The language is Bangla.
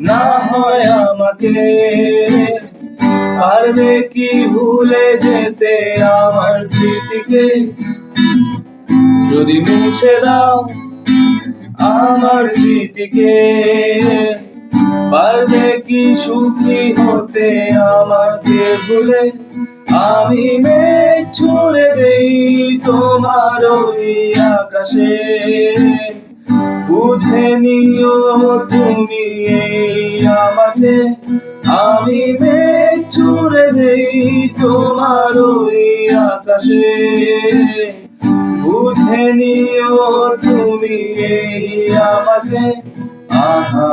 না হয় আমাকে। পারবে কি ভুলে যেতে আমার স্মৃতিকে? যদি মুছে দাও আমার স্মৃতিকে, পারবে কি সুখী হতে আমাকে ভুলে? আমি মেঘ ছুঁড়ে দেই তোমার ওই আকাশে, বুঝে নিও তুমি এই আমাকে। আমি মেঘ ছুঁড়ে দেই তোমার ওই আকাশে, বুঝে নিও তুমি এই আমাকে। আহা